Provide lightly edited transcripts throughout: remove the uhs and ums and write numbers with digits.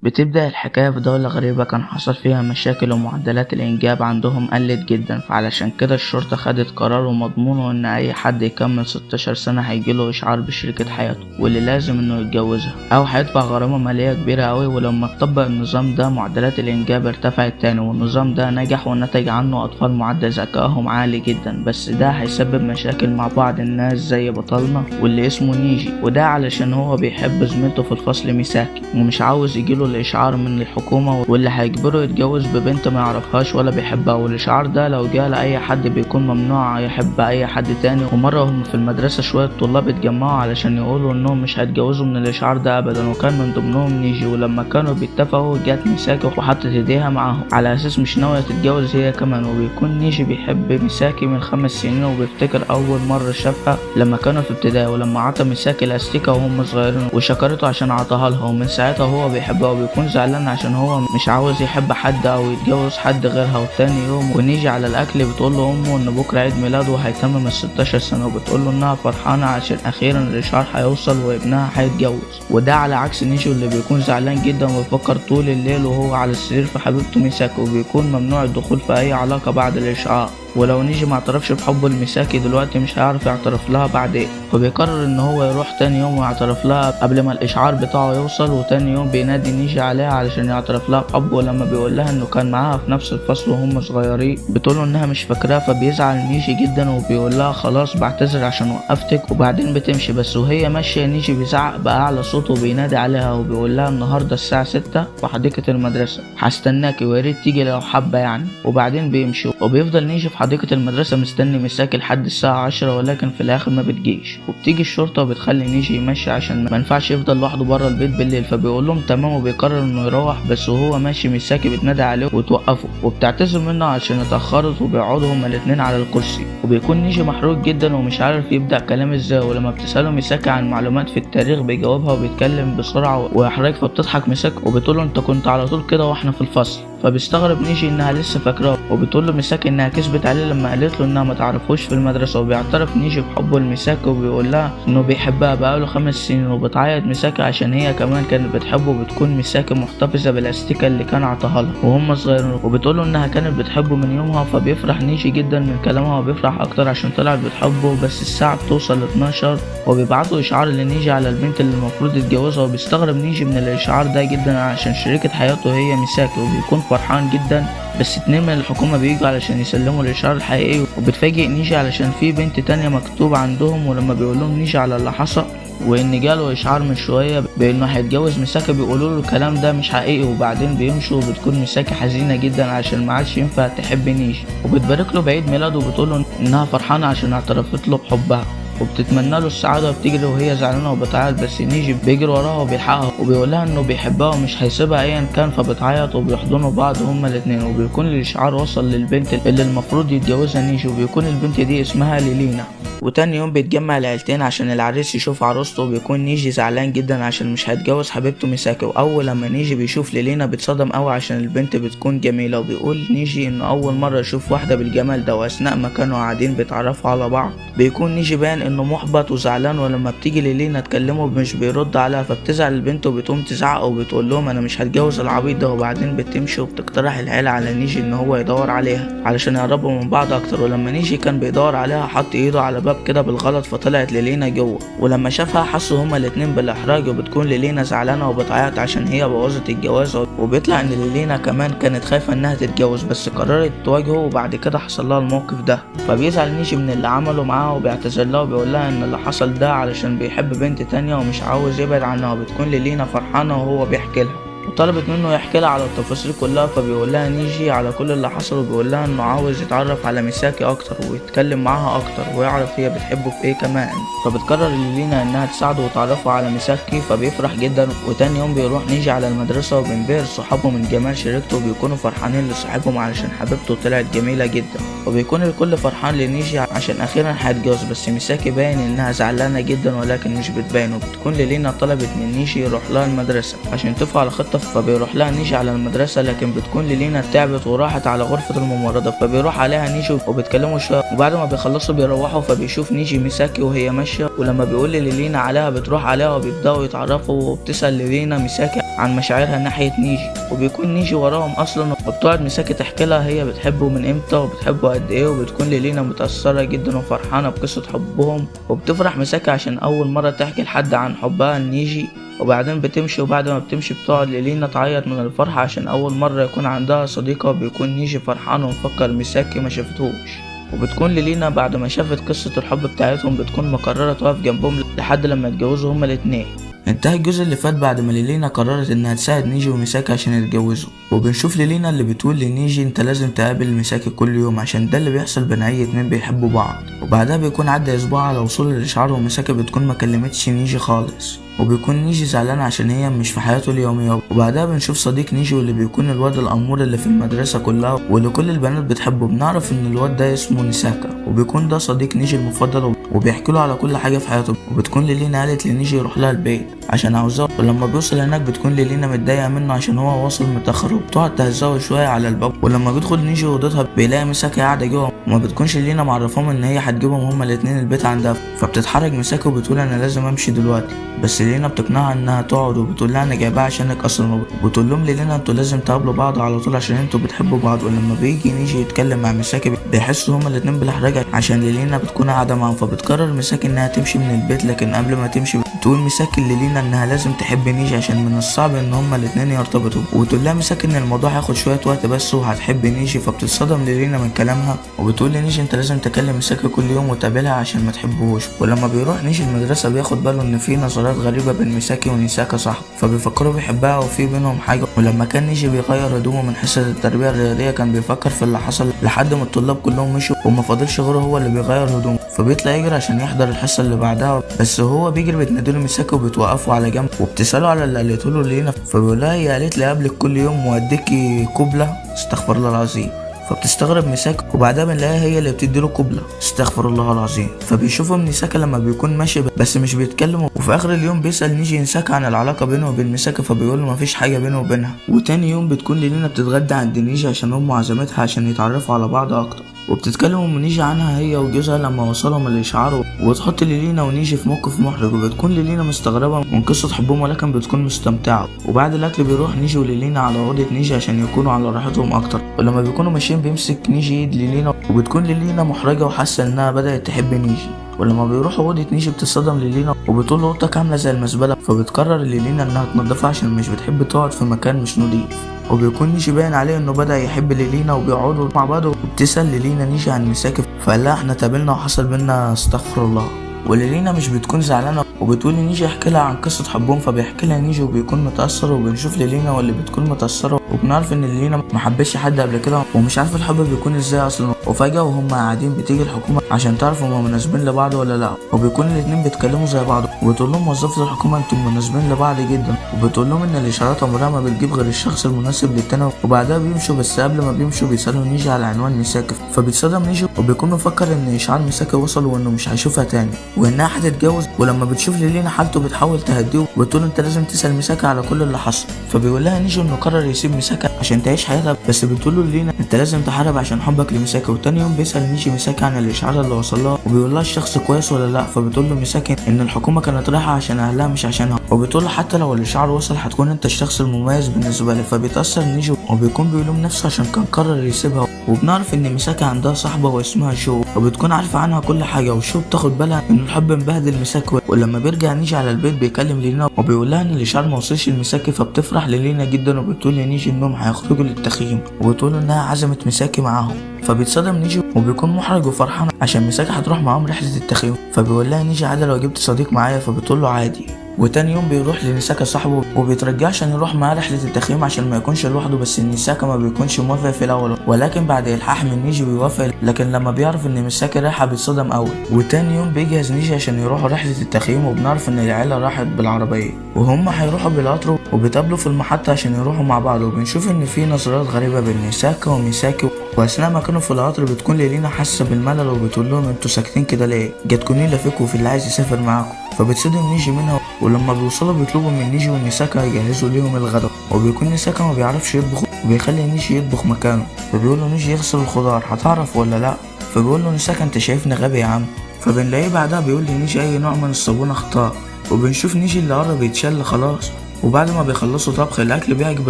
بتبدأ الحكاية في دولة غريبة كان حصل فيها مشاكل ومعدلات الإنجاب عندهم قلت جدا، فعلشان كده الشرطة خدت قرار ومضمونه إن أي حد يكمل 16 سنة هيجيله إشعار بشريكة حياته واللي لازم إنه يتجوزها أو هيدفع غرامة مالية كبيرة أوي. ولما اتطبق النظام ده معدلات الإنجاب ارتفعت تاني، والنظام ده نجح ونتج عنه أطفال معدل ذكائهم عالي جدا. بس ده هيسبب مشاكل مع بعض الناس زي بطلنا واللي اسمه نيجي، وده علشان هو بيحب زميلته في الفصل ميساكي ومش عاوز يجيله الإشعار من الحكومة واللي هيجبره يتجوز ببنت ما يعرفهاش ولا بيحبها. والإشعار ده لو جه لأي حد بيكون ممنوع يحب أي حد تاني. ومرة هم في المدرسة شوية طلاب اتجمعوا علشان يقولوا إنهم مش هيتجوزوا من الإشعار ده أبدا، وكان من ضمنهم نيجي. ولما كانوا بيتفقوا جت ميساكي وحطت ايديها معاهم على أساس مش ناوية تتجوز هي كمان. وبيكون نيجي بيحب ميساكي من 5 سنين، وبيفتكر أول مرة شافها لما كانوا في ابتدائي، ولما عطى ميساكي الأستيكة وهم صغيرين وشكرته عشان عطاها لها. ومن ساعتها هو بيحبها وبيكون زعلان عشان هو مش عاوز يحب حد او يتجوز حد غيرها. وتاني يوم ونيجي على الاكل بتقول له امه ان بكره عيد ميلاده وهيتمم ال 16 سنه، وبتقول له انها فرحانه عشان اخيرا الاشعار هيوصل وابنها هيتجوز. وده على عكس نيجي اللي بيكون زعلان جدا وبيفكر طول الليل وهو على السرير في حبيبته ميساكي، وبيكون ممنوع الدخول في اي علاقه بعد الاشعار. ولو نيجي ما اعترفش بحبه لميساكي دلوقتي مش هيعرف يعترف لها بعدين، فبيقرر ان هو يروح تاني يوم ويعترف لها قبل ما الاشعار بتاعه يوصل. وتاني يوم بينادي نيجي عليها علشان يعترف لها بحبه، ولما بيقول لها انه كان معاها في نفس الفصل وهم صغيرين بتقوله انها مش فاكراه، فبيزعل نيجي جدا وبيقول لها خلاص بعتذر عشان وقفتك، وبعدين بتمشي. بس وهي ماشيه نيجي بيزعق بأعلى صوته وبينادي عليها وبيقول لها النهارده الساعه 6 في حديقه المدرسه، هستناكي وياريت تيجي لو حابه يعني. وبعدين بيمشي وبيفضل نيجي في حديقه المدرسه مستني ميساكي لحد الساعه 10، ولكن في الاخر ما بتجيش. وبتيجي الشرطه وبتخلي نيجي يمشي عشان ما ينفعش يفضل لوحده بره البيت بالليل، فبيقول لهم تمام وبيقرر انه يروح. بس وهو ماشي ميساكي بتنادي عليه وتوقفه وبتعتذر منه عشان اتاخرت، وبيقعدوا هما الاتنين على الكرسي. وبيكون نيجي محروق جدا ومش عارف يبدا كلام ازاي. ولما بتساله ميساكي عن معلومات في التاريخ بيجاوبها وبيتكلم بسرعه ويحرج، فبتضحك ميساكي وبتقول له انت كنت على طول كده واحنا في الفصل. فبيستغرب نيجي انها لسه فاكراه، وبتقول له ميساكي انها كسبت عليه لما قالت له انها ما تعرفوش في المدرسه. وبيعترف نيجي بحبه لميساكي وبيقول لها انه بيحبها بقاله 5 سنين. وبتعيط ميساكي عشان هي كمان كانت بتحبه، وبتكون ميساكي محتفظه بالاستيكه اللي كان عطاها لها وهم صغيرين، وبتقول له انها كانت بتحبه من يومها. فبيفرح نيجي جدا من كلامها وبيفرح اكتر عشان طلعت بتحبه. بس الساعه بتوصل 12 وبيبعتوا اشعار لنيجي على البنت اللي المفروض يتجوزها. وبيستغرب نيجي من الاشعار ده جدا عشان شريكة حياته هي ميساكي، وبيكون فرحان جدا. بس 2 من الحكومة بييجوا علشان يسلموا الإشعار الحقيقي، وبتفاجئ نيجي علشان في بنت تانية مكتوب عندهم. ولما بيقولهم نيجي على اللي حصل وإن جاله إشعار من شوية بإنه هيتجوز ميساكي بيقولوا له الكلام ده مش حقيقي. وبعدين بيمشوا وبتكون ميساكي حزينة جدا عشان ما عادش ينفع تحب نيجي، وبتبارك له بعيد ميلاده وبتقول له إنها فرحانة عشان اعترفت له بحبها وبتتمنى له السعادة. وبتجري وهي زعلانة وبتعيط، بس نيجي بيجري وراها وبيلحقها وبيقول لها انه بيحبها ومش هيسيبها ايا كان. فبتعيط وبيحضنوا بعض هما الاتنين. وبيكون الاشعار وصل للبنت اللي المفروض يتجوزها نيجي، وبيكون البنت دي اسمها ليلينا. وتاني يوم بيتجمع العيلتين عشان العريس يشوف عروسته، وبيكون نيجي زعلان جدا عشان مش هيتجوز حبيبته ميساكي. واول لما نيجي بيشوف ليلينا بيتصدم قوي عشان البنت بتكون جميلة. وبيقول نيجي انه اول مرة يشوف واحدة بالجمال ده، واثناء ما كانوا قاعدين بيتعرفوا على بعض بيكون نيجي باين انه محبط وزعلان. ولما بتيجي ليلينا تكلمه مش بيرد عليها، فبتزعل البنت وبتقوم تزعق وبتقول لهم انا مش هتجوز العبيط ده. وبعدين بتمشي وبتقترح العيلة على نيجي ان هو يدور عليها علشان يقربوا من بعض اكتر. ولما نيجي كان بيدور عليها حط ايده على باب كده بالغلط، فطلعت ليلينا جوه. ولما شافها حسوا هما الاتنين بالاحراج، وبتكون ليلينا زعلانه وبتعيط عشان هي بوظت الجواز. وبيطلع ان ليلينا كمان كانت خايفه انها تتجوز بس قررت تواجهه، وبعد كده حصل لها الموقف ده. فبيزعل نيجي من اللي عمله معاها وبيعتذر لها وبيقول لها ان اللي حصل ده علشان بيحب بنت تانية ومش عاوز يبعد عنها. وبتكون ليلينا فرحانه وهو بيحكي لها، وطلبت منه يحكي لها على التفاصيل كلها. فبيقول لها نيجي على كل اللي حصل، وبيقول لها انه عاوز يتعرف على ميساكي اكتر ويتكلم معاها اكتر ويعرف هي بتحبه في ايه كمان. فبتقرر ليلينا انها تساعده وتعرفه على ميساكي، فبيفرح جدا. وتاني يوم بيروح نيجي على المدرسه وبينبهر صحابه من جمال شريكته، وبيكونوا فرحانين لصاحبهم علشان حبيبته طلعت جميله جدا. وبيكون الكل فرحان لنيجي عشان اخيرا هيتجوز. بس ميساكي باين انها زعلانه جدا ولكن مش بتبين. وبتكون ليلينا طلبت من نيجي يروح لها المدرسه عشان يتفقوا على خطه، فبيروح لها نيجي على المدرسة. لكن بتكون ليلينا تعبت وراحت على غرفة الممرضة، فبيروح عليها نيجي وبيتكلموا شوية. وبعد ما بيخلصوا بيروحوا، فبيشوف نيجي ميساكي وهي ماشية. ولما بيقول ليلينا عليها بتروح عليها وبيبدأوا يتعرفوا، وبتسأل ليلينا ميساكي عن مشاعرها ناحية نيجي، وبيكون نيجي وراهم اصلا، وبتقعد ميساكي تحكي لها هي بتحبه من امتى وبتحبه قد ايه، وبتكون ليلينا متأثرة جدا وفرحانة بقصة حبهم، وبتفرح ميساكي عشان اول مرة تحكي لحد عن حبها لنيجي. وبعدين بتمشي، وبعد ما بتمشي بتقعد ليلينا تعيط من الفرحة عشان اول مرة يكون عندها صديقة، وبيكون نيجي فرحان ومفكر ميساكي ما شافتهوش. وبتكون ليلينا بعد ما شافت قصة الحب بتاعتهم بتكون مقررة تقف جنبهم لحد لما يتجوزوا هما الاتنين. انتهى الجزء اللي فات بعد ما ليلينا قررت انها تساعد نيجي وميساكي عشان يتجوزوا، وبنشوف ليلينا اللي بتقول لنيجي انت لازم تقابل ميساكي كل يوم عشان ده اللي بيحصل بين اي اتنين بيحبوا بعض. وبعدها بيكون عدى اسبوع على وصول الاشعار، وميساكي بتكون ما كلمتش نيجي خالص، وبيكون نيجي زعلان عشان هي مش في حياته اليومية. وبعدها بنشوف صديق نيجي واللي بيكون الواد الأمور اللي في المدرسة كلها واللي كل البنات بتحبه، بنعرف ان الواد ده اسمه نيساكا، وبيكون ده صديق نيجي المفضل وبيحكي له على كل حاجة في حياته. وبتكون ليلينا قالت لنيجي يروح لها البيت عشان عاوزاه، ولما بيوصل هناك بتكون ليلينا متضايقة منه عشان هو واصل متأخر، وبتقعد تهزقه شوية على الباب. ولما بيدخل نيجي اوضتها بيلاقي ميساكي قاعدة جوه، وما بتكونش ليلينا معرفاهم ان هي هتجيبهم هما الاتنين البيت عندها. فبتتحرج ميساكي وبتقول انا لازم امشي دلوقتي، بس ليلينا بتقنعها انها تقعد، وبتقول لها انا جايباها عشانك اصلا، وبتقول لهم ليلينا انتوا لازم تقابلوا بعض على طول عشان انتوا بتحبوا بعض. ولما بيجي نيجي يتكلم مع ميساكي بيحسوا هما الاتنين بالاحراج عشان ليلينا بتكون قاعده معاهم. فبتقرر ميساكي انها تمشي من البيت، لكن قبل ما تمشي بتقول ميساكي ليلينا انها لازم تحب نيجي عشان من الصعب ان هما الاتنين يرتبطوا، وبتقول لها ميساكي ان الموضوع هياخد شويه وقت بس وهتحب نيجي. فبتتصدم ليلينا من كلامها، وبتقول لنيجي انت لازم تكلم ميساكي كل يوم وتقابلها عشان ما تحبهوش. ولما بيروح نيجي المدرسه بياخد باله ان في نظرات غريبه بين ميساكي ونيساكا صح، فبيفكروا بيحبها وفي بينهم حاجه. ولما كان نيجي بيغير هدومه من حصه التربيه الرياضيه كان بيفكر في اللي حصل لحد ما الطلاب كلهم مشوا وما فاضلش غيره هو اللي بيغير هدومه. فبيطلع يجري عشان يحضر الحصه اللي بعدها، بس هو بيجري بتناديله ميساكي وبتوقفه على جنب وبتساله على اللي قالته له لينا. فبيقول لها هي قالت لي قبلك كل يوم واديكي قبله، استغفر الله العظيم. فبتستغرب ميساكي، وبعدها بنلاقيها هي اللي بتديله قبله، استغفر الله العظيم. فبيشوفهم نيساكا لما بيكون ماشي بس مش بيتكلموا. وفي اخر اليوم بيسال نيجي نيساكا عن العلاقه بينه وبين ميساكي، فبيقول له مفيش حاجه بينه وبينها. وتاني يوم بتكون لينا بتتغدى عند نيجي عشان امه عزمتها عشان يتعرفوا على بعض اكتر، وبتتكلم ام نيجي عنها هي وجوزها لما وصلهم الاشعار، وتحط ليلينا ونيجي في موقف محرج، وبتكون ليلينا مستغربه من قصه حبهم ولكن بتكون مستمتعه. وبعد الاكل بيروح نيجي وليلينا على اوضه نيجي عشان يكونوا على راحتهم اكتر. ولما بيكونوا ماشيين بيمسك نيجي ايد ليلينا، وبتكون ليلينا محرجه وحاسه انها بدات تحب نيجي. ولما بيروحوا اوضه نيجي بتصدم ليلينا وبتقول له اوضتك عامله زي المزبله، فبتقرر ليلينا انها تنضفها عشان مش بتحب تقعد في مكان مش نضيف. وبيكون نيجي باين عليه انه بدا يحب ليلينا وبيقعدوا مع بعض، وبتسال ليلينا نيجي عن ميساكي فقال لها احنا تقابلنا وحصل بينا استغفر الله. وليلينا مش بتكون زعلانه وبتقول نيجي احكي لها عن قصه حبهم، فبيحكي لها نيجي وبيكون متاثر. وبنشوف ليلينا واللي بتكون متاثره، وبنعرف ان ليلينا ما حبتش حد قبل كده ومش عارفه الحب بيكون ازاي اصلا. وفجاه وهم قاعدين بتيجي الحكومه عشان تعرف هم مناسبين لبعض ولا لا، وبيكون الاتنين بيتكلموا زي بعض. وبتقول لهم موظفه الحكومه انتم مناسبين لبعض جدا، وبتقول لهم ان الاشارات عمرها ما بتجيب غير الشخص المناسب للتاني. وبعدها بيمشوا، بس قبل ما بيمشوا بيسالوا نيجي على عنوان ميساكي، فبيتصدم نيجي وبيكون مفكر ان اشعار ميساكي وصل وانه مش هيشوفها تاني وانها هتتجوز. ولما بتشوف ليلينا حالته بتحاول تهديه وبتقول انت لازم تسال ميساكي على كل اللي حصل. فبيقول لها نيجي انه قرر يسيب ميساكي عشان تعيش حياتها، بس بتقول له ليلينا انت لازم تحارب عشان حبك لميساكي. وتاني يوم بيسال نيجي ميساكي عن الاشعار اللي وصل لها، وبيقول لها الشخص كويس ولا لا. فبتقول له ميساكي ان الحكومه كانت رايحه عشان اهلها مش عشانها، وبتقول له حتى لو الاشعار وصل هتكون انت الشخص المميز بالنسبه لي. فبيتاثر نيجي وبيكون بيلوم نفسه عشان كان قرر يسيبها. وبنعرف ان ميساكي عندها صاحبه واسمها شو، وبتكون عارفه عنها كل حاجه، وشو بتاخد بالها ان الحب مبهدل ميساكي. ولما بيرجع نيجي على البيت بيكلم لينا وبيقول لها ان الاشعار ما وصلش لميساكي، فبتفرح لينا جدا وبتقول لنيجي انهم هيخرجوا للتخييم، وبتقول انها عزمت ميساكي معاهم. فبيتصدم نيجي وبيكون محرج وفرحان عشان ميساكي هتروح معاهم رحله التخييم. فبيقول لها نيجي عادي لو جبت صديق معايا، فبتقول له عادي. وتاني يوم بيروح لنيساكا صاحبه وبيترجاه عشان يروح معاه رحله التخييم عشان ما يكونش لوحده، بس نيساكا ما بيكونش موافق في الاول، ولكن بعد الحاح من نيجي بيوافق. لكن لما بيعرف ان ميساكي رايحه بيتصدم قوي. وتاني يوم بيجهز نيجي عشان يروحوا رحله التخييم، وبنعرف ان العيله راحت بالعربيه وهم هيروحوا بالقطر، وبيتقابلوا في المحطه عشان يروحوا مع بعض. وبنشوف ان في نظرات غريبه بين نيساكا وميساكي، واثناء ما كانوا في القطر بتكون لينا حاسه بالملل وبتقول لهم انتوا ساكتين كده ليه؟ جاتكم نيله فيكم وفي اللي عايز يسافر معاكم. فبتصدم نيجي منها. ولما بيوصلوا بيطلبوا من نيجي ونيساكا يجهزوا ليهم الغداء، وبيكون نيساكا ما بيعرفش يطبخ وبيخلي نيجي يطبخ مكانه. فبيقول له نيجي يغسل الخضار هتعرف ولا لا؟ فبيقول له نيساكا انت شايفني غبي يا عم؟ فبنلاقيه بعدها بيقول لنيجي اي نوع من الصابون اختار. وبنشوف نيجي اللي قرب يتشل خلاص، وبعد ما بيخلصوا طبخ الاكل بيعجب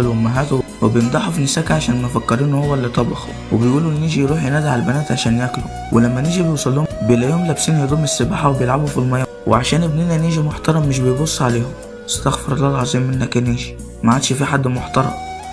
الامهات وبيمدحوا في نيساكا عشان مفكرين هو اللي طبخه، وبيقولوا لنيجي يروح ينادي على البنات عشان ياكلوا. ولما نيجي بيوصل لهم بيلاقيهم لابسين هدوم السباحه وبيلعبوا في الميه، وعشان ابننا نيجي محترم مش بيبص عليهم. استغفر الله العظيم منك يا نيجي، ما عادش في حد محترم.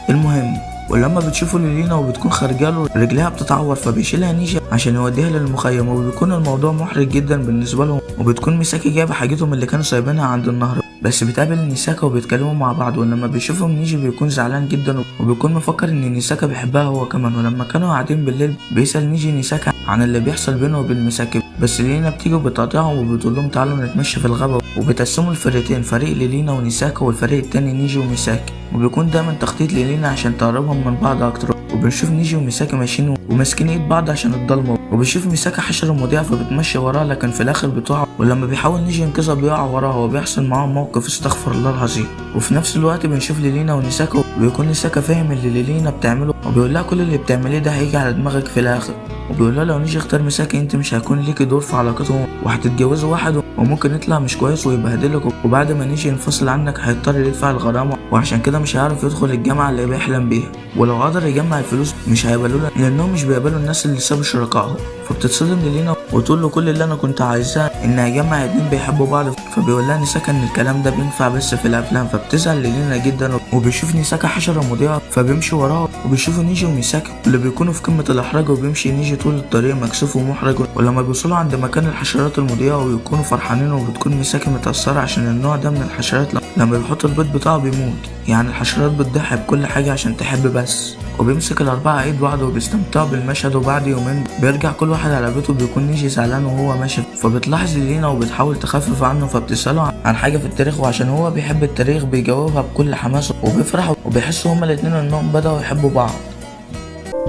المهم ولما بتشوفوا ليلينا وبتكون خارجاله رجليها بتتعور فبيشيلها نيجي عشان يوديها للمخيم، وبيكون الموضوع محرج جدا بالنسبه لهم. وبتكون ميساكي جايبه حاجتهم اللي كانوا سايبينها عند النهر، بس بتقابل نيساكا وبيتكلموا مع بعض. ولما بيشوفهم نيجي بيكون زعلان جدا وبيكون مفكر ان نيساكا بيحبها هو كمان. ولما كانوا قاعدين بالليل بيسأل نيجي نيساكا عن اللي بيحصل بينه وبين ميساكي، بس ليلينا بتيجي وبتقاطعهم وبتقول لهم تعالوا نتمشى في الغابه. وبتقسموا الفريقين، فريق ليلينا ونيساكا والفريق التاني نيجي وميساكي، وبيكون دايما تخطيط ليلينا عشان تقربهم من بعض اكتر. وبنشوف نيجي وميساكي ماشيين وماسكين ايد بعض عشان الضلمه، وبنشوف ميساكا حشرة مضيعة فبتمشي وراها لكن في الاخر بتقع، ولما بيحاول نيجي ينقذها بيقع وراها وبيحصل معاهم موقف استغفر الله العظيم. وفي نفس الوقت بنشوف ليلينا ونيساكا وبيكون نيساكا فاهم اللي ليلينا بتعمله وبيقول لها كل اللي بتعمليه ده هيجي على دماغك في الاخر. وبيقول لها لو نيجي اختار ميساكي انت مش هيكون ليكي دور في علاقتهم وهتتجوزوا واحد وممكن يطلع مش كويس ويبهدلك، وبعد ما نيجي ينفصل عنك هيضطر يدفع الغرامه وعشان كده مش هيعرف يدخل الجامعه اللي بيحلم بيها، ولو قدر يجمع الفلوس مش هيقبلوا له لانهم مش بيقبلوا الناس اللي سابوا شركائهم. فبتتصدم ليلينا وتقول له كل اللي انا كنت عايزاه ان اجمع اتنين بيحبوا بعض. فبيقول لها نيساكا ان الكلام ده بينفع بس في الافلام، فبتزعل ليلينا جدا. وبيشوف نيساكا حشره مضيعه فبيمشي وراها، وبيشوفوا نيجي وميساكي اللي بيكونوا في قمه الاحراج، وبيمشي نيجي طول الطريق مكسوف ومحرج. ولما بيوصلوا عند مكان الحشرات المضيعه ويكونوا فرحانين، وبتكون ميساكي متأثرة عشان النوع ده من الحشرات لما بيحط البيض بتاعه بيموت، يعني الحشرات بتضحي بكل حاجه عشان تحب بس. وبيمسك الاربعه ايد بعض وبيستمتعوا بالمشهد، وبعد يومين بيرجع كل واحد على بيته. بيكون نيجي زعلان وهو ماشي، فبتلاحظ ليلينا وبتحاول تخفف عنه، فبتسأله عن حاجه في التاريخ، وعشان هو بيحب التاريخ بيجاوبها بكل حماس وبيفرح، وبيحسوا هما الاتنين انهم بدأوا يحبوا بعض.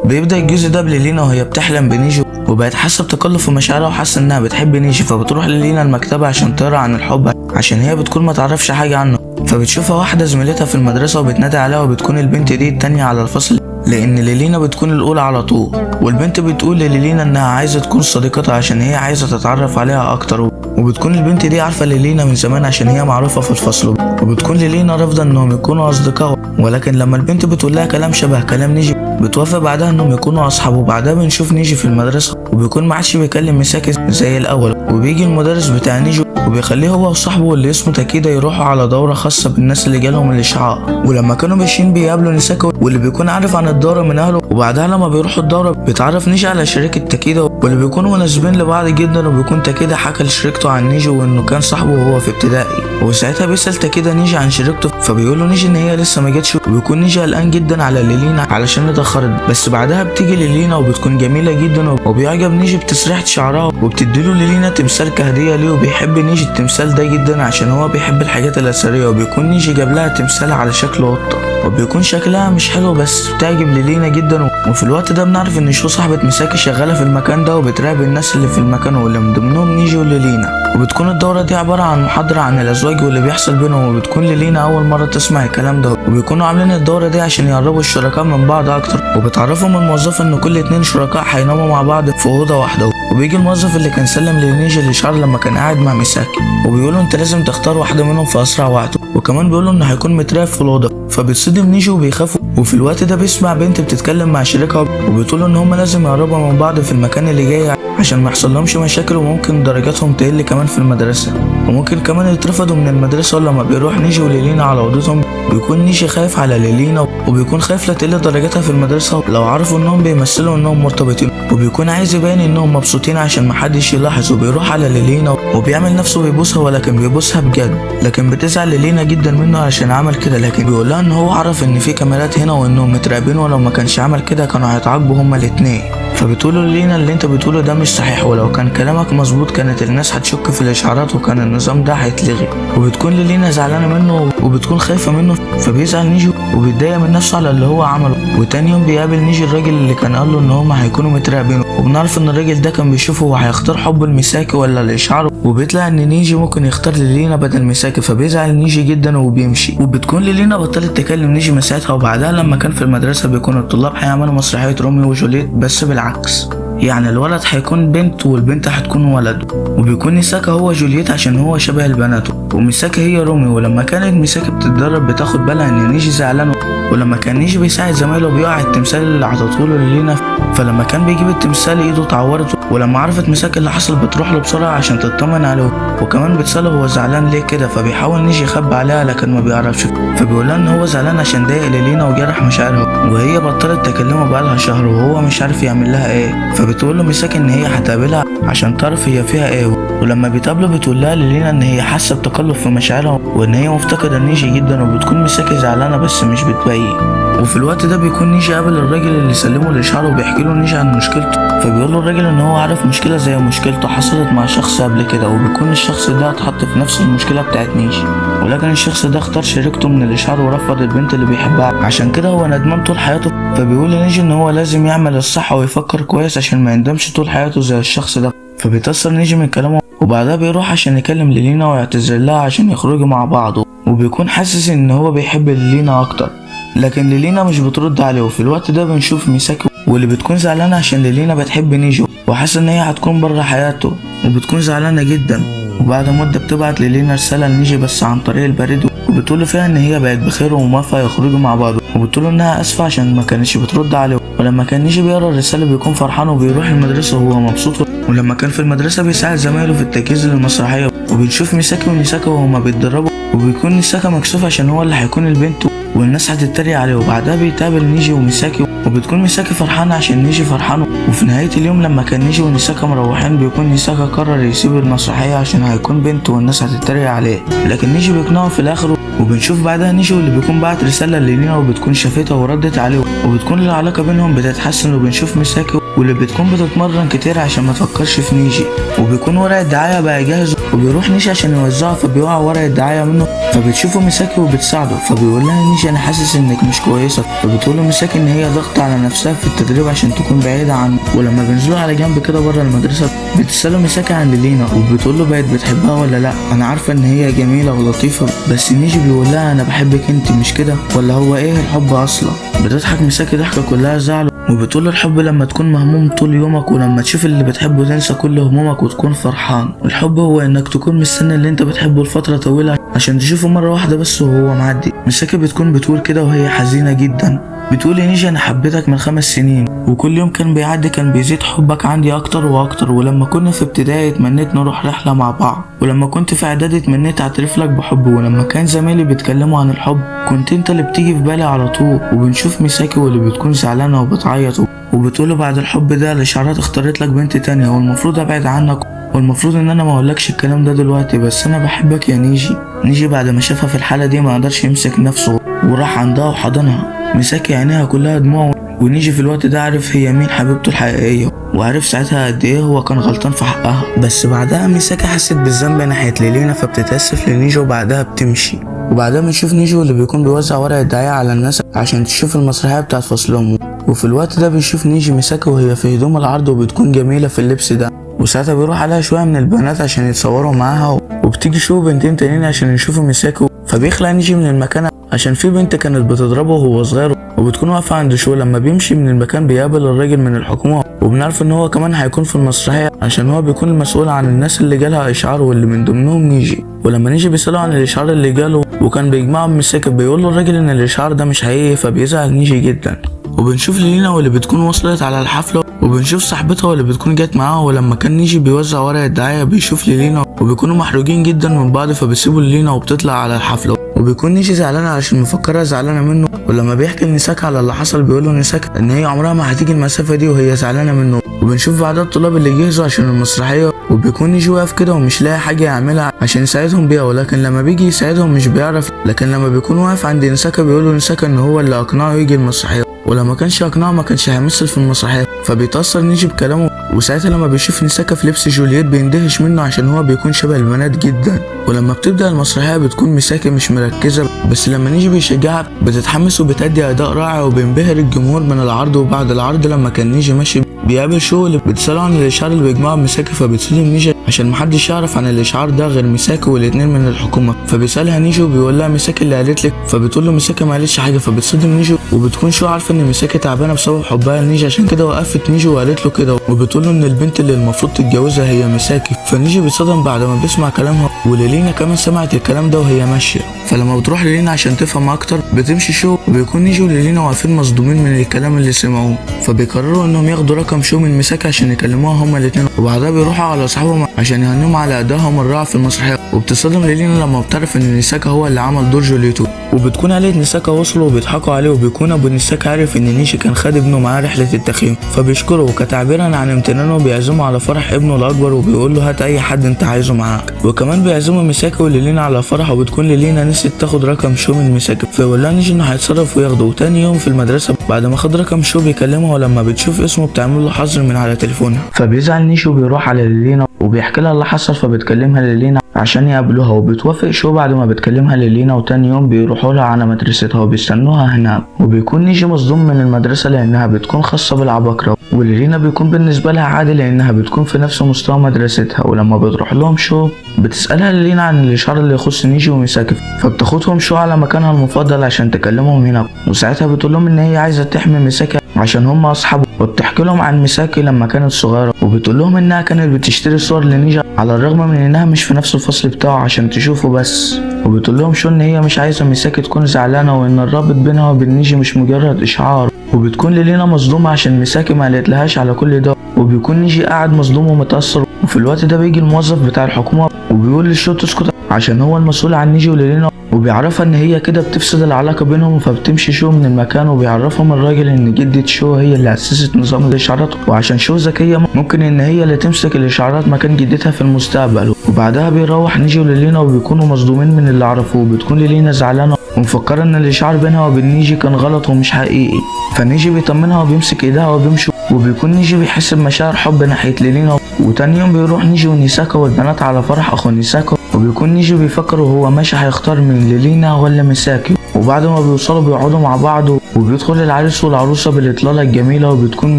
بيبدأ الجزء ده بليلينا وهي بتحلم بنيجي وبقت حاسه بتقلب في مشاعرها وحاسه انها بتحب نيجي، فبتروح ليلينا المكتبه عشان تقرا عن الحب عشان هي بتكون ما تعرفش حاجه عنه. فبتشوفها واحده زميلتها في المدرسه وبتنادي عليها، وبتكون البنت دي التانية على الفصل لان ليلينا بتكون الاولى على طول. والبنت بتقول لليلينا انها عايزه تكون صديقتها عشان هي عايزه تتعرف عليها اكتر، وبتكون البنت دي عارفه ليلينا من زمان عشان هي معروفه في الفصل. وبتكون ليلينا رافضه انهم يكونوا اصدقاء، ولكن لما البنت بتقول لها كلام شبه كلام نيجي بتوافق بعدها انهم يكونوا اصحاب. وبعدها بنشوف نيجي في المدرسه وبيكون ما عادش بيكلم ميساكي زي الاول، وبيجي المدرس بتاع نيجي وبيخليه هو وصاحبه اللي اسمه تاكيدا يروحوا على دوره خاصه بالناس اللي جالهم الاشعاع. ولما كانوا ماشيين بيقابلوا نيساكي واللي بيكون عارف عن الدوره من اهله، وبعدها لما بيروحوا الدوره بيتعرف نيجي على شريكه تاكيدا واللي بيكونوا مناسبين لبعض جدا. وبيكون تاكيدا حكى لشريكته عن نيجي وانه كان صاحبه وهو في ابتدائي، وساعتها بيسال تاكيدا نيجي عن شريكته فبيقول له نيجي ان هي لسه ما جاتش. وبيكون نيجي قلقان جدا على ليلينا علشان اتاخرت، بس بعدها بتيجي ليلينا وبتكون جميله جدا وبيعجب نيجي بتسريحه شعرها وبتديله ليلينا تمثال كهديه ليه. وبيحب نيجي التمثال ده جدا عشان هو بيحب الحاجات الاثريه، وبيكون نيجي جاب لها تمثال على شكل قطه وبيكون شكلها مش حلو بس بتعجب ليلينا جدا. وفي الوقت ده بنعرف ان شو صاحبه ميساكي شغاله في المكان ده وبتراقب الناس اللي في المكان واللي من ضمنهم نيجي وليلينا. وبتكون الدوره دي عباره عن محاضره عن الازواج واللي بيحصل بينهم، وبتكون ليلينا اول مره تسمع الكلام ده. وبيكونوا عاملين الدوره دي عشان يقربوا الشركاء من بعض اكتر، وبتعرفهم الموظفه ان كل اتنين شركاء هيناموا مع بعض في اوضه واحده. وبيجي الموظف اللي كان سلم لنيجي الاشعار لما كان قاعد مع ميساكي وبيقوله انت لازم تختار واحده منهم في اسرع وقت، وكمان بيقوله انه هيكون متراقب في الاوضه. فبتصدم نيجي وبيخافوا، وفي الوقت ده بيسمع بنت بتتكلم مع شريكها وبتقول ان هم لازم يقربوا من بعض في المكان اللي جاي عشان ما يحصلهمش مشاكل، وممكن درجاتهم تقل كمان في المدرسه، وممكن كمان يترفضوا من المدرسه. ولما بيروح نيجي وليلينا على اوضتهم بيكون نيجي خايف على ليلينا وبيكون خايف لا تقل درجاتها في المدرسه لو عرفوا انهم بيمثلوا انهم مرتبطين، وبيكون عايز يبين انهم مبسوطين عشان محدش يلاحظ. وبيروح على ليلينا وبيعمل نفسه بيبوسها ولكن بيبوسها بجد، لكن بتزعل ليلينا جدا منه عشان عمل كده، لكن بيقول لها ان هو عرف ان في كاميرات هنا وانهم متراقبين ولو ما كانش عمل كده كانوا هيتعاقبوا هما الاتنين. فبتقوله لينا اللي انت بتقوله ده مش صحيح، ولو كان كلامك مظبوط كانت الناس هتشك في الاشعارات وكان النظام ده هيتلغي. وبتكون لينا زعلانه منه وبتكون خايفه منه، فبيزعل نيجي وبيتضايق من نفسه على اللي هو عمله. وتاني يوم بيقابل نيجي الراجل اللي كان قال له ان هما هيكونوا متراقبين، وبنعرف ان الراجل ده كان بيشوفه وهيختار حب الميساكي ولا الاشعار، وبيطلع ان نيجي ممكن يختار لينا بدل ميساكي، فبيزعل نيجي جدا وبيمشي. وبتكون لينا بطلت تكلم نيجي من ساعتها. وبعدها لما كان في المدرسه بيكون الطلاب هيعملوا مسرحيه روميو وجوليت بس بالعكس. يعني الولد هيكون بنت والبنت هتكون ولد. وبيكون ميساكا هو جولييت عشان هو شبه البنات، وميساكا هي رومي. ولما كانت ميساكا بتتدرب بتاخد بالها ان نيجي زعلان، ولما كان نيجي بيساعد زمايله بيقع التمثال اللي عطته لينا، فلما كان بيجيب التمثال ايده اتعورت. ولما عرفت ميساكا اللي حصل بتروح له بسرعه عشان تطمن عليه، وكمان بتساله هو زعلان ليه كده. فبيحاول نيجي يخبي عليها لكن ما بيعرفش، فبيقولها ان هو زعلان عشان ضايق لينا وجرح مشاعرها، وهي بطلت تكلمه بقالها شهر وهو مش عارف يعمل لها ايه. فبتقول له ميساكا ان هي هتقابلها عشان تعرف هي فيها ايه. ولما بيتقابلوا بتقول لها لينا ان هي حاسه بتقلب في مشاعرها وان هي مفتقده نيجي جدا، وبتكون ميساكا زعلانه بس مش بتبين. وفي الوقت ده بيكون نيجي قابل الراجل اللي سلمه الاشعار وبيحكي له نيجي عن مشكلته. فبيقول له الراجل ان هو عارف مشكله زي مشكلته حصلت مع شخص قبل كده، وبيكون الشخص ده اتحط في نفس المشكله بتاعت نيجي، ولكن الشخص ده اختار شريكته من الاشعار ورفض البنت اللي بيحبها، عشان كده هو ندمان طول حياته. فبيقول لنيجي ان هو لازم يعمل الصح ويفكر كويس عشان ما يندمش طول حياته زي الشخص ده. فبيتأثر نيجي من كلامه، وبعدها بيروح عشان يكلم لينا ويعتذر لها عشان يخرجوا مع بعض، وبيكون حاسس ان هو بيحب لينا اكتر، لكن لينا مش بترد عليه. وفي الوقت ده بنشوف ميساكا واللي بتكون زعلانه عشان لينا بتحب نيجي وحاسه ان هي هتكون بره حياته، وبتكون زعلانه جدا. وبعد مده بتبعت لينا رساله لنيجي بس عن طريق البريد، وبتقول فيها ان هي بقت بخير وموافقه يخرجوا مع بعض، وبتقول انها اسفه عشان ما كانتش بترد عليه. ولما كان نيجي بيقرا الرساله بيكون فرحان وبيروح المدرسه وهو مبسوط. ولما كان في المدرسه بيساعد زمايله في التجهيز للمسرحيه، وبنشوف ميساكا وميساكا وهما بيتدربوا، وبيكون ميساكا مكسوف عشان هو اللي هيكون البنت والناس هتتريق عليه. وبعدها بيتقابل نيجي وميساكي، وبتكون ميساكي فرحانه عشان نيجي فرحانه. وفي نهايه اليوم لما كان نيجي وميساكا مروحين بيكون ميساكا قرر يسيب المسرحيه عشان هيكون بنت والناس هتتريق عليه، لكن نيجي بيقنعه في الاخر. وبنشوف بعدها نيجي واللي بيكون بعت رساله للينا وبتكون شافتها وردت عليه، وبتكون العلاقه بينهم بتتحسن. وبنشوف ميساكي واللي بتكون بتتمرن كتير عشان ما تفكرش في نيجي، وبيكون ورق الدعايه بقى جاهز، وبيروح نيجي عشان يوزعه فبيقع ورق الدعايه منه. فبتشوفه ميساكي وبتساعده، فبيقول لها نيجي انا حاسس انك مش كويسه. فبتقول له ميساكي ان هي ضغط على نفسها في التدريب عشان تكون بعيده عنه. ولما بينزلوا على جنب كده بره المدرسه بتساله ميساكي عن لينا، وبتقول له بقت بتحبها ولا لا. انا عارفه ان هي جميله ولطيفه، بس نيجي بيقول لها انا بحبك انت مش كده ولا هو ايه الحب اصلا؟ بتضحك ميساكي ضحكه كلها زعل، وبتقول له الحب لما تكون مهموم طول يومك ولما تشوف اللي بتحبه تنسى كل همومك وتكون فرحان. الحب هو انك تكون مستني اللي انت بتحبه لفتره طويله عشان تشوفه مره واحده بس وهو معدي. ميساكي بتكون بتقول كده وهي حزينه جدا، بتقول يا نيجي انا حبيتك من 5 سنين، وكل يوم كان بيعدي كان بيزيد حبك عندي اكتر واكتر. ولما كنا في ابتدائي اتمنيت نروح رحله مع بعض، ولما كنت في اعدادي اتمنيت اعترف لك بحبي، ولما كان زمايلي بيتكلموا عن الحب كنت انت اللي بتيجي في بالي على طول. وبنشوف ميساكي واللي بتكون زعلانه وبتعيط، وبتقول بعد الحب ده الاشعارات اختارت لك بنت تانية والمفروض ابعد عنك، والمفروض ان انا ما اقولكش الكلام ده دلوقتي، بس انا بحبك يا نيجي. نيجي بعد ما شافها في الحاله دي ما قدرش يمسك نفسه وراح عندها وحضنها. ميساكي عينيها كلها دموع، ونيجي في الوقت ده عارف هي مين حبيبته الحقيقيه، وعارف ساعتها قد ايه هو كان غلطان في حقها. بس بعدها ميساكي حست بالذنب ناحيه لينا فبتتاسف لنيجي وبعدها بتمشي. وبعدها بنشوف نيجي واللي بيكون بيوزع ورق الدعايه على الناس عشان تشوف المسرحيه بتاعت فصلهم. وفي الوقت ده بنشوف نيجي ميساكي وهي في هدوم العرض وبتكون جميله في اللبس ده، وساعتها بيروح عليها شويه من البنات عشان يتصوروا معاها، وبتيجي شو بنتين تانيين عشان يشوفوا ميساكي. فبيخلع نيجي من المكان عشان في بنت كانت بتضربه وهو صغير، وبتكون واقفه عند شو. لما بيمشي من المكان بيقابل الراجل من الحكومه، وبنعرف ان هو كمان هيكون في المسرحيه عشان هو بيكون المسؤول عن الناس اللي جالها اشعار واللي من ضمنهم نيجي. ولما نيجي بيسأله عن الاشعار اللي جاله وكان بيجمعهم ميساكي بيقول له الراجل ان الاشعار ده مش حقيقي، فبيزعل نيجي جدا. وبنشوف لينا واللي بتكون وصلت على الحفله، وبنشوف صاحبتها واللي بتكون جت معاها. ولما كان نيجي بيوزع ورق الدعايه بيشوف لينا وبيكونوا محروجين جدا من بعض، فبيسيبوا لينا وبتطلع على الحفله، وبيكون نيجي زعلانه عشان مفكرها زعلانه منه. ولما بيحكي لنيساكا على اللي حصل بيقول له نيساكا ان هي عمرها ما هتيجي المسافه دي وهي زعلانه منه. وبنشوف بعدها الطلاب اللي جهزوا عشان المسرحيه، وبيكون نيجي واقف كده ومش لاقي حاجه يعملها عشان يساعدهم بيها، ولكن لما بيجي يساعدهم مش بيعرف. لكن لما بيكون واقف عند نيساكا بيقول له نيساكا ان هو اللي اقنعه يجي المسرحيه، ولما كانش اقنعه ما كانش هيمثل في المسرحيه. فبيتاثر نيجي بكلامه، وساعتها لما بيشوف نيساكا في لبس جولييت بيندهش منه عشان هو بيكون شبه البنات جدا. ولما بتبدا المسرحيه بتكون ميساكي مش مركزه، بس لما نيجي بيشجعها بتتحمس وبتأدي اداء رائع، وبينبهر الجمهور من العرض. وبعد العرض لما كان نيجي ماشي بيقابل شو اللي بتسأله عن الاشعار اللي بيجمعه ميساكي، فبتصدم نيجي عشان محدش يعرف عن الاشعار ده غير ميساكي والاتنين من الحكومه. فبيسألها نيجي وبيقول لها ميساكي اللي قالت لك، فبتقول له ميساكي ما قالتش حاجه. فبتصدم نيجي وبتكون شو عارفه ان ميساكي تعبانه بسبب حبها لنيجي، عشان كده وقفت نيجي وقالت له كده، وبتقول له ان البنت اللي المفروض تتجوزها هي ميساكي. فنيجي بيتصدم بعد ما بيسمع كلامها، وليلينا كمان سمعت الكلام ده وهي ماشيه. فلما بتروح ليلينا عشان تفهم اكتر بتمشي شو، وبيكون نيجي وليلينا واقفين مصدومين من الكلام اللي سمعوه. فبيقرروا انهم ياخدوا رقم شو من ميساكي عشان يكلموها هما الاثنين، وبعدها بيروحوا على اصحابهم عشان يهنوهم على ادائهم الرائع في المسرحيه. وبتصدم ليلينا لما بتعرف ان نيساكا هو اللي عمل دور جوليتو، وبتكون عيلة نيساكا وصلوا وبيضحكوا عليه، وبيكون ابو نيساكا عارف ان نيجي كان خد ابنه معاه رحله التخييم، فبيشكره وكتعبيرا عن امتنانه بيعزمه على فرح ابنه الاكبر، وبيقول له هات اي حد انت عايزه معاك. وكمان بيعزموا ميساكي وليلينا على فرح، وبتكون ليلينا نسيت تاخد رقم شو من ميساكي، فيقول لها نيجي انه هيتصرف وياخده. وتاني يوم في المدرسه بعد ما خد رقم شو بيكلمها، ولما بتشوف اسمه بتعمل له حظر من على تليفونها، فبيزعل نيجي وبيروح على ليلينا وبيحكي لها اللي حصل. فبتكلمها ليلينا عشان يقابلوها، وبتوافق شو بعد ما بتكلمها ليلينا. وتاني يوم بيروحوا لها على مدرستها وبيستنوها هناك، وبيكون نيجي مصدوم من المدرسه لانها بتكون خاصه بالعباقره، وليلينا بيكون بالنسبه لها عادي لانها بتكون في نفس مستوى مدرستها. ولما بتروح لهم شو بتسالها ليلينا عن الاشعار اللي يخص نيجي وميساكي، فبتاخدهم شو على مكانها المفضل عشان تكلمهم هناك. وساعتها بتقول لهم ان هي عايزه تحمي ميساكي عشان هم اصحاب، وبتحكي لهم عن ميساكي لما كانت صغيره، وبتقول لهم انها كانت بتشتري صور لنيجي على الرغم من انها مش في نفس الفصل بتاعه عشان تشوفه بس. وبتقول لهم شو ان هي مش عايزه ميساكي تكون زعلانه، وان الرابط بينها وبين نيجي مش مجرد اشعار. وبتكون ليلينا مصدومه عشان ميساكي ما قالتلهاش على كل ده، وبيكون نيجي قاعد مصدوم ومتاثر. وفي الوقت ده بيجي الموظف بتاع الحكومه وبيقول للشو تسكت عشان هو المسؤول عن نيجي وليلينا، وبيعرفها ان هي كده بتفسد العلاقه بينهم. فبتمشي شو من المكان، وبيعرفهم الراجل ان جدة شو هي اللي اسست نظام الاشعارات، وعشان شو ذكيه ممكن ان هي اللي تمسك الاشعارات مكان جدتها في المستقبل. وبعدها بيروح نيجي وليلينا وبيكونوا مصدومين من اللي عرفوه، وبتكون ليلينا زعلانه ومفكره ان الاشعار بينها وبين نيجي كان غلط ومش حقيقي. فنيجي بيطمنها وبيمسك ايدها وبيمشوا، وبيكون نيجي بيحس بمشاعر حب ناحيه ليلينا. وتاني يوم بيروح نيجي ونيساكا والبنات على فرح اخو نيساكا، وبيكون نيجي بيفكر وهو ماشي هيختار من ليلينا ولا ميساكي. وبعد ما بيوصلوا بيقعدوا مع بعض، وبيدخل العريس والعروسه بالاطلاله الجميله، وبتكون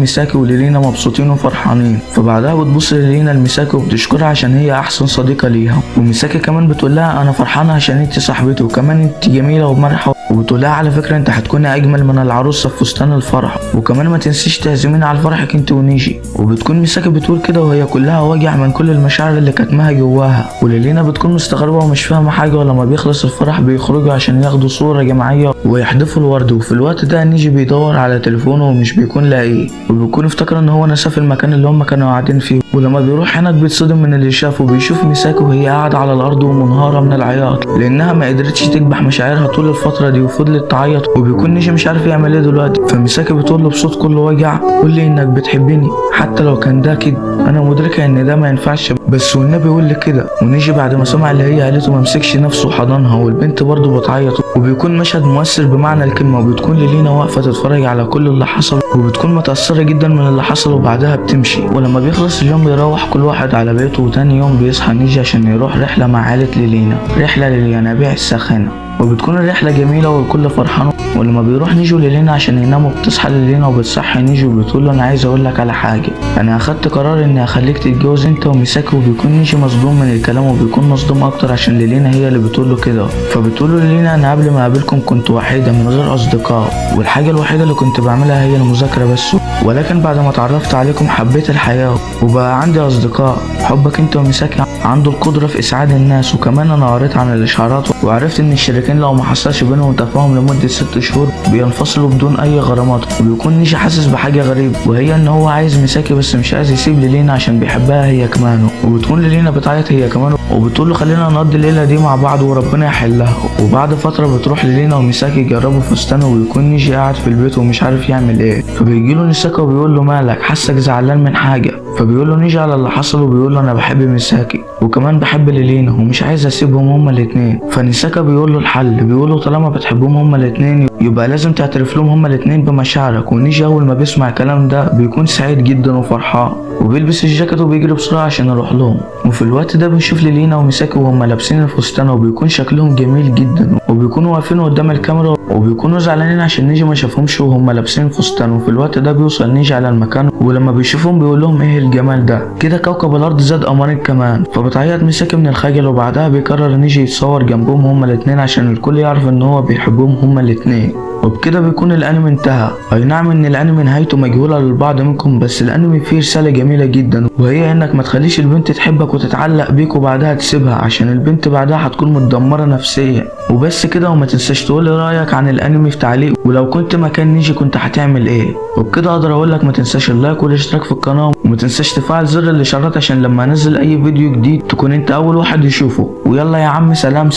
ميساكي وليلينا مبسوطين وفرحانين. فبعدها بتبص ليلينا لميساكي وبتشكرها عشان هي احسن صديقه ليها، وميساكي كمان بتقول لها انا فرحانه عشان انت صاحبتي، وكمان انت جميله ومرحه. وبتقول لها على فكره انت هتكوني اجمل من العروسه في فستان الفرح، وكمان ما تنسيش تعزمينا على فرحك انت ونيجي. وبتكون ميساكي بتقول كده وهي كلها وجع من كل المشاعر اللي كاتماها جواها. وليلينا بتكون مستغربه ومش فاهمه حاجه، ولما بيخلص الفرح بيخرجوا عشان ياخدوا صوره جماعيه ويحدفوا الورد. وفي الوقت ده نيجي بيدور على تليفونه ومش بيكون لاقيه، وبيكون افتكر ان هو نسى في المكان اللي هم كانوا قاعدين فيه. ولما بيروح هناك بيتصدم من اللي شافه، وبيشوف ميساكي وهي قاعده على الارض ومنهاره من العياط لانها ما قدرتش تكبح مشاعرها طول الفتره دي وفضلت تعيط. وبيكون نيجي مش عارف يعمل ايه دلوقتي، فميساكي بتقول له بصوت كله وجع قول لي انك بتحبني حتى لو كان ده كده، انا مدركه ان ده ما ينفعش بس والنبي قول لي كده. ونيجي بعد ما سمع اللي هي قالته ما مسكش نفسه وحضنها، والبنت برضه بتعيط. وبيكون مشهد مؤثر بمعنى الكلمه، وبتكون ليلينا واقفه تتفرج على كل اللي حصل، وبتكون متاثره جدا من اللي حصل. وبعدها بتمشي، ولما بيخلص اليوم بيروح كل واحد على بيته. وتاني يوم بيصحى نيجي عشان يروح رحله مع عائله ليلينا، رحله للينابيع الساخنه. وبتكون الرحله جميله والكل فرحان. ولما بيروح نيجي وليلينا عشان يناموا بتصحى ليلينا وبتصحي نيجي وبتقول له انا عايز اقول لك على حاجه، انا اخدت قرار اني اخليك تتجوز انت وميساكي. وبيكون نيجي مصدوم من الكلام، وبيكون مصدوم اكتر عشان ليلينا هي اللي بتقول له كده. فبتقول له ليلينا انا قبل ما اقابلكم كنت وحيده من غير اصدقاء، والحاجه الوحيده اللي كنت بعملها هي المذاكره بس، ولكن بعد ما اتعرفت عليكم حبيت الحياه وبقى عندي اصدقاء. حبك انت وميساكي عنده القدره في اسعاد الناس. وكمان انا قريت عن الاشعارات وعرفت ان الشريكين لو ما حصلش بينهم تفاهم لمده 6 شهور بينفصلوا بدون اي غرامات. وبيكون نيجي حاسس بحاجه غريبه، وهي ان هو عايز ميساكي بس مش عايز يسيب ليلينا عشان بيحبها هي كمان. وبتكون ليلينا بتعيط هي كمان، وبتقول له خلينا نقضي الليله دي مع بعض وربنا يحلها. وبعد فتره بتروح ليلينا وميساكي يجربوا فستان، وبيكون نيجي قاعد في البيت ومش عارف يعمل ايه. فبيجي له ميساكي وبيقول له مالك حاسك زعلان من حاجه؟ فبيقول له نيجي على اللي حصل، وبيقول له انا بحب ميساكي وكمان بحب ليلينا ومش عايز اسيبهم هما الاثنين. فنيساكا بيقول له الحل، بيقول له طالما بتحبهم هما الاثنين يبقى لازم تعترف لهم هما الاثنين بمشاعرك. ونيجي اول ما بيسمع الكلام ده بيكون سعيد جدا وفرحان، وبيلبس الجاكيت وبيجري بسرعه عشان يروح لهم. وفي الوقت ده بنشوف ليلينا وميساكي وهما لابسين الفستان، وبيكون شكلهم جميل جدا، وبيكونوا واقفين قدام الكاميرا وبيكونوا زعلانين عشان نيجي ما شافهمش وهما لابسين الفستان. وفي الوقت ده بيوصل نيجي على المكان، ولما بيشوفهم بيقول لهم ايه الجمال ده كده، كوكب الارض زاد قمرين كمان. فبتعيط ميساكي من الخجل، وبعدها بيقرر نيجي يتصور جنبهم هما الاثنين عشان الكل يعرف ان هو بيحبهم هما الاثنين. وبكده بيكون الانمي انتهى. اي نعم ان الانمي نهايته مجهولة للبعض منكم، بس الانمي فيه رسالة جميلة جدا، وهي انك ما تخليش البنت تحبك وتتعلق بيك وبعدها تسيبها، عشان البنت بعدها هتكون متدمرة نفسيا. وبس كده، وما تنساش تقولي رايك عن الانمي في تعليق، ولو كنت مكان نيجي كنت هتعمل ايه. وبكده اقدر اقول لك ما تنساش اللايك والاشتراك في القناة، وما تنساش تفعل زر الاشارات عشان لما انزل اي فيديو جديد تكون انت اول واحد يشوفه. ويلا يا عم، سلام.